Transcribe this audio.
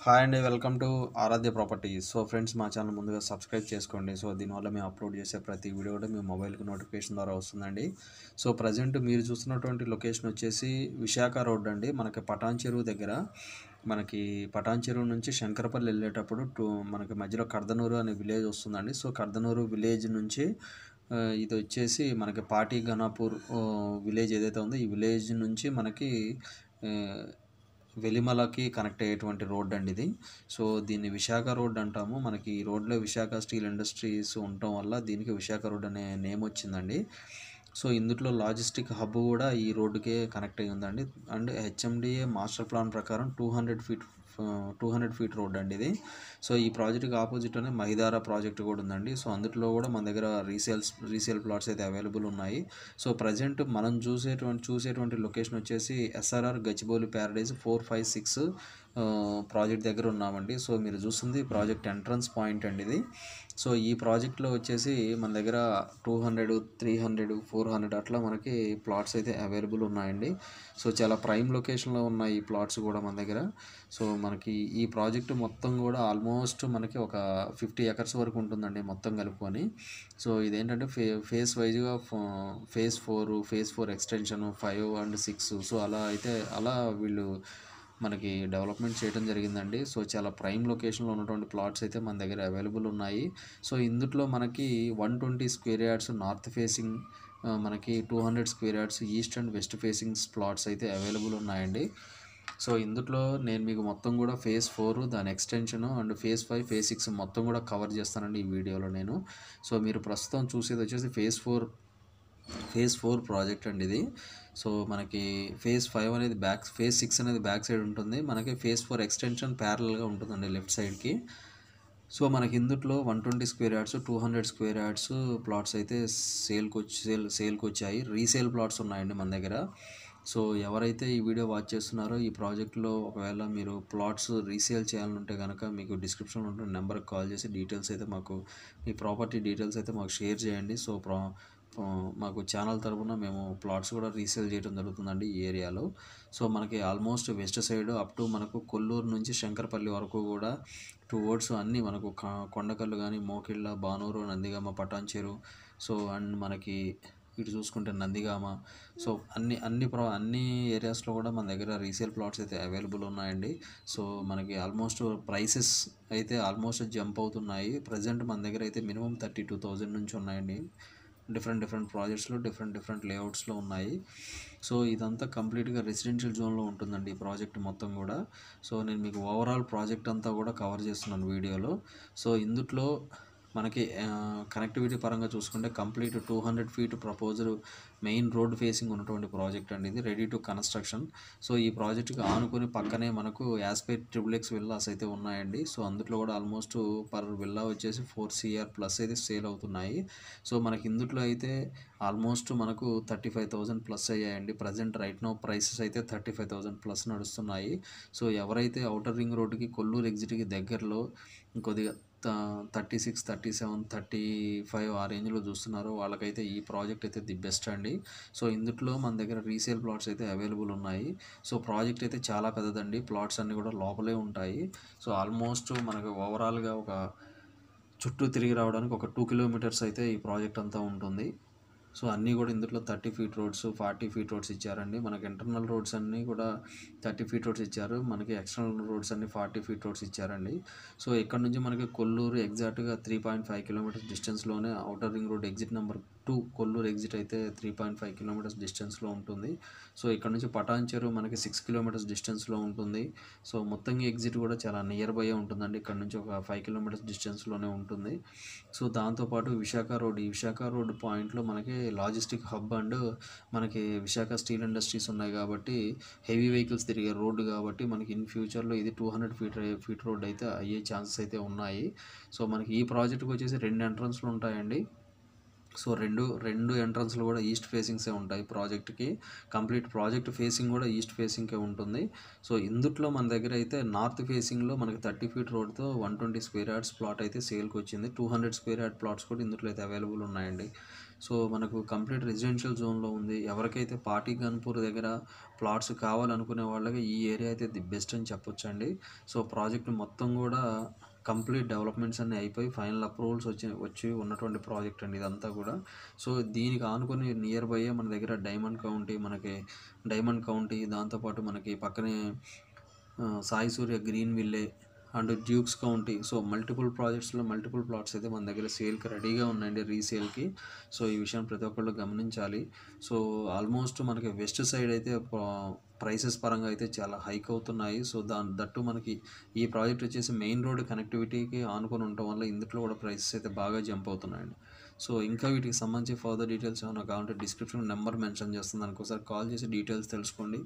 Hi అండి, welcome to Aaradhya properties. So friends, మా channel ముందుగా సబ్స్క్రైబ్ చేసుకోండి. సో దీనివల్ల మేము అప్లోడ్ చేసే ప్రతి వీడియో కూడా మీ మొబైల్కి నోటిఫికేషన్ ద్వారా వస్తుందండి. సో ప్రజెంట్ మీరు చూస్తున్నటువంటి లొకేషన్ వచ్చేసి విశాఖ రోడ్ అండి. మనకి పటాన్ చెరువు దగ్గర, మనకి పటాన్ చెరువు నుంచి శంకరపల్లి వెళ్ళేటప్పుడు మనకి మధ్యలో కర్దనూరు అనే విలేజ్ వస్తుందండి. సో కర్దనూరు విలేజ్ నుంచి ఇది వచ్చేసి మనకి పాటి ఘనాపూర్ విలేజ్ ఏదైతే ఉందో ఈ విలేజ్ నుంచి మనకి ఆ, వెలిమలకి కనెక్ట్ అయ్యేటువంటి రోడ్ అండి ఇది. సో దీన్ని విశాఖ రోడ్ అంటాము. మనకి ఈ రోడ్లో విశాఖ స్టీల్ ఇండస్ట్రీస్ ఉండటం వల్ల దీనికి విశాఖ రోడ్ అనే నేమ్ వచ్చిందండి. సో ఇందులో లాజిస్టిక్ హబ్ కూడా ఈ రోడ్డుకే కనెక్ట్ అయ్యి ఉందండి. అండ్ హెచ్ఎండిఏ మాస్టర్ ప్లాన్ ప్రకారం 200 ఫీట్ రోడ్ అండి ఇది. సో ఈ ప్రాజెక్ట్కి ఆపోజిట్లోనే మైదారా ప్రాజెక్ట్ కూడా ఉందండి. సో అందులో కూడా మన దగ్గర రీసేల్ ప్లాట్స్ అయితే అవైలబుల్ ఉన్నాయి. సో ప్రజెంట్ మనం చూసేటువంటి లొకేషన్ వచ్చేసి ఎస్ఆర్ఆర్ గచ్చిబౌలి ప్యారడైజ్ 456 ప్రాజెక్ట్ దగ్గర ఉన్నామండి. సో మీరు చూస్తుంది ప్రాజెక్ట్ ఎంట్రన్స్ పాయింట్ అండి ఇది. సో ఈ ప్రాజెక్ట్లో వచ్చేసి మన దగ్గర 200, 300, 400 అట్లా మనకి ప్లాట్స్ అయితే అవైలబుల్ ఉన్నాయండి. సో చాలా ప్రైమ్ లొకేషన్లో ఉన్నాయి ఈ ప్లాట్స్ కూడా మన దగ్గర. సో మనకి ఈ ప్రాజెక్ట్ మొత్తం కూడా ఆల్మోస్ట్ మనకి ఒక 50 ఎకర్స్ వరకు ఉంటుందండి మొత్తం కలుపుకొని. సో ఇదేంటంటే ఫేస్ వైజ్గా ఫేజ్ 4 ఎక్స్టెన్షన్ 5 అండ్ 6, సో అలా వీళ్ళు మనకి డెవలప్మెంట్ చేయడం జరిగిందండి. సో చాలా ప్రైమ్ లొకేషన్లో ఉన్నటువంటి ప్లాట్స్ అయితే మన దగ్గర అవైలబుల్ ఉన్నాయి. సో ఇందులో మనకి 120 స్క్వేర్ యార్డ్స్ నార్త్ ఫేసింగ్, మనకి 200 square yards east and west facing plots అయితే అవైలబుల్ ఉన్నాయండి. సో ఇందులో నేను మీకు మొత్తం కూడా ఫేజ్ 4 దాని ఎక్స్టెన్షన్ అండ్ ఫేజ్ 5 ఫేజ్ 6 మొత్తం కూడా కవర్ చేస్తానండి ఈ వీడియోలో నేను. సో మీరు ప్రస్తుతం చూసేది వచ్చేసి ఫేజ్ 4 ప్రాజెక్ట్ అండి ఇది. సో మనకి ఫేజ్ 5 అనేది ఫేజ్ 6 అనేది బ్యాక్ సైడ్ ఉంటుంది. మనకి ఫేజ్ 4 ఎక్స్టెన్షన్ ప్యారలల్గా ఉంటుందండి లెఫ్ట్ సైడ్కి. సో మనకి ఇందులో 120 square yards 200 square yards plots అయితే సేల్కి వచ్చాయి. రీసేల్ ప్లాట్స్ ఉన్నాయండి మన దగ్గర. సో ఎవరైతే ఈ వీడియో వాచ్ చేస్తున్నారో ఈ ప్రాజెక్ట్లో ఒకవేళ మీరు ప్లాట్స్ రీసేల్ చేయాలంటే కనుక మీకు డిస్క్రిప్షన్లో ఉంటున్న నెంబర్కి కాల్ చేసి డీటెయిల్స్ అయితే మీ ప్రాపర్టీ డీటెయిల్స్ అయితే మాకు షేర్ చేయండి. సో మాకు ఛానల్ తరపున మేము ప్లాట్స్ కూడా రీసేల్ చేయడం జరుగుతుందండి ఈ ఏరియాలో. సో మనకి almost west side up to మనకు కొల్లూరు నుంచి శంకరపల్లి వరకు కూడా టువర్డ్స్ అన్నీ మనకు కొండకల్లు కానీ, మోకిళ్ళ, బానూరు, నందిగామ, పటాన్చెరు, సో అండ్ మనకి ఇటు చూసుకుంటే నందిగామ, సో అన్ని ఏరియాస్లో కూడా మన దగ్గర రీసేల్ ప్లాట్స్ అయితే అవైలబుల్ ఉన్నాయండి. సో మనకి ఆల్మోస్ట్ ప్రైసెస్ అయితే ఆల్మోస్ట్ జంప్ అవుతున్నాయి. ప్రజెంట్ మన దగ్గర అయితే మినిమం 32,000 నుంచి ఉన్నాయండి. డిఫరెంట్ ప్రాజెక్ట్స్లో డిఫరెంట్ లేఅవుట్స్లో ఉన్నాయి. సో ఇదంతా కంప్లీట్గా రెసిడెన్షియల్ జోన్లో ఉంటుందండి ఈ ప్రాజెక్ట్ మొత్తం కూడా. సో నేను మీకు ఓవరాల్ ప్రాజెక్ట్ అంతా కూడా కవర్ చేస్తున్నాను వీడియోలో. సో ఇందులో మనకి కనెక్టివిటీ పరంగా చూసుకుంటే complete 200 feet proposal main road facing ఉన్నటువంటి ప్రాజెక్ట్ అండి ఇది, రెడీ టు కన్స్ట్రక్షన్. సో ఈ ప్రాజెక్ట్కి ఆనుకొని పక్కనే మనకు యాస్పేట్ XXX విల్లాస్ అయితే ఉన్నాయండి. సో అందులో కూడా ఆల్మోస్ట్ పర్ విల్లా వచ్చేసి 4 CR ప్లస్ అయితే సేల్ అవుతున్నాయి. సో మనకి ఇందులో అయితే ఆల్మోస్ట్ మనకు 35,000 ప్లస్ అయ్యాయండి. ప్రజెంట్ రైట్ నో ప్రైసెస్ అయితే 35,000 ప్లస్ నడుస్తున్నాయి. సో ఎవరైతే ఔటర్ రింగ్ రోడ్డుకి కొల్లూరు ఎగ్జిట్కి దగ్గరలో కొద్దిగా 36, 37, 35 ఆ రేంజ్లో చూస్తున్నారో వాళ్ళకైతే ఈ ప్రాజెక్ట్ అయితే ది బెస్ట్ అండి. సో ఇందులో మన దగ్గర రీసేల్ ప్లాట్స్ అయితే అవైలబుల్ ఉన్నాయి. సో ప్రాజెక్ట్ అయితే చాలా పెద్దదండి. ప్లాట్స్ అన్నీ కూడా లోపలే ఉంటాయి. సో ఆల్మోస్ట్ మనకు ఓవరాల్గా ఒక చుట్టూ తిరిగి రావడానికి ఒక 2 కిలోమీటర్స్ అయితే ఈ ప్రాజెక్ట్ అంతా ఉంటుంది. సో అన్నీ కూడా ఇందులో 30 ఫీట్ రోడ్స్, 40 ఫీట్ రోడ్స్ ఇచ్చారండి. మనకి ఇంటర్నల్ రోడ్స్ అన్నీ కూడా 30 ఫీట్ రోడ్స్ ఇచ్చారు. మనకి ఎక్స్టర్నల్ రోడ్స్ అన్నీ 40 ఫీట్ రోడ్స్ ఇచ్చారండి. సో ఇక్కడ నుంచి మనకి కొల్లూరు ఎగ్జాక్ట్గా 3.5 కిలోమీటర్స్ డిస్టెన్స్లోనే outer ring road exit number 2 Kollur exit అయితే 3.5 కిలోమీటర్స్ డిస్టెన్స్లో ఉంటుంది. సో ఇక్కడ నుంచి పటాన్చెరు మనకి 6 కిలోమీటర్స్ డిస్టెన్స్లో ఉంటుంది. సో మొత్తం ఎగ్జిట్ కూడా చాలా నియర్ బై ఉంటుందండి. ఇక్కడ నుంచి ఒక 5 కిలోమీటర్స్ డిస్టెన్స్లోనే ఉంటుంది. సో దాంతోపాటు ఈ విశాఖ రోడ్ పాయింట్లో మనకి లాజిస్టిక్ హబ్ అండ్ మనకి విశాఖ స్టీల్ ఇండస్ట్రీస్ ఉన్నాయి కాబట్టి హెవీ వెహికల్స్ తిరిగే రోడ్డు కాబట్టి మనకి ఇన్ ఫ్యూచర్లో ఇది 200 ఫీట్ రోడ్ అయితే అయ్యే ఛాన్సెస్ అయితే ఉన్నాయి. సో మనకి ఈ ప్రాజెక్ట్కి వచ్చేసి 2 ఎంట్రన్స్లు ఉంటాయండి. సో రెండు ఎంట్రన్స్లు కూడా ఈస్ట్ ఫేసింగ్సే ఉంటాయి ప్రాజెక్ట్కి. కంప్లీట్ ప్రాజెక్ట్ ఫేసింగ్ కూడా ఈస్ట్ ఫేసింగ్కే ఉంటుంది. సో ఇందులో మన దగ్గర అయితే నార్త్ ఫేసింగ్లో మనకి 30 ఫీట్ రోడ్తో 120 స్క్వేర్ యార్డ్స్ ప్లాట్ అయితే సేల్కి వచ్చింది. 200 స్క్వేర్ యార్డ్ ప్లాట్స్ కూడా ఇందులో అయితే అవైలబుల్ ఉన్నాయండి. సో మనకు కంప్లీట్ రెసిడెన్షియల్ జోన్లో ఉంది. ఎవరికైతే పాటి గన్పూర్ దగ్గర ప్లాట్స్ కావాలనుకునే వాళ్ళకి ఈ ఏరియా అయితే ది బెస్ట్ అని చెప్పొచ్చండి. సో ప్రాజెక్ట్ మొత్తం కూడా కంప్లీట్ డెవలప్మెంట్స్ అన్నీ అయిపోయి ఫైనల్ అప్రూవల్స్ వచ్చి ఉన్నటువంటి ప్రాజెక్ట్ అండి ఇదంతా కూడా. సో దీనికి ఆనుకొని నియర్ బై మన దగ్గర డైమండ్ కౌంటీ దాంతోపాటు మనకి పక్కనే Sai Surya green ville and Dukes county. So multiple ప్రాజెక్ట్స్లో మల్టిపుల్ ప్లాట్స్ అయితే మన దగ్గర సేల్కి రెడీగా ఉన్నాయండి, రీసేల్కి. సో ఈ విషయం ప్రతి ఒక్కళ్ళు గమనించాలి. సో ఆల్మోస్ట్ మనకి వెస్ట్ సైడ్ అయితే ప్రైసెస్ పరంగా అయితే చాలా హైక్ అవుతున్నాయి. సో దట్టు మనకి ఈ ప్రాజెక్ట్ వచ్చేసి మెయిన్ రోడ్ కనెక్టివిటీకి ఆనుకొని ఉండటం వల్ల ఇందులో కూడా ప్రైసెస్ అయితే బాగా జంప్ అవుతున్నాయండి. సో ఇంకా వీటికి సంబంధించి ఫర్దర్ డీటెయిల్స్ ఏమైనా కావాలంటే డిస్క్రిప్షన్ నెంబర్ మెన్షన్ చేస్తుంది, దానికి ఒకసారి కాల్ చేసి డీటెయిల్స్ తెలుసుకోండి.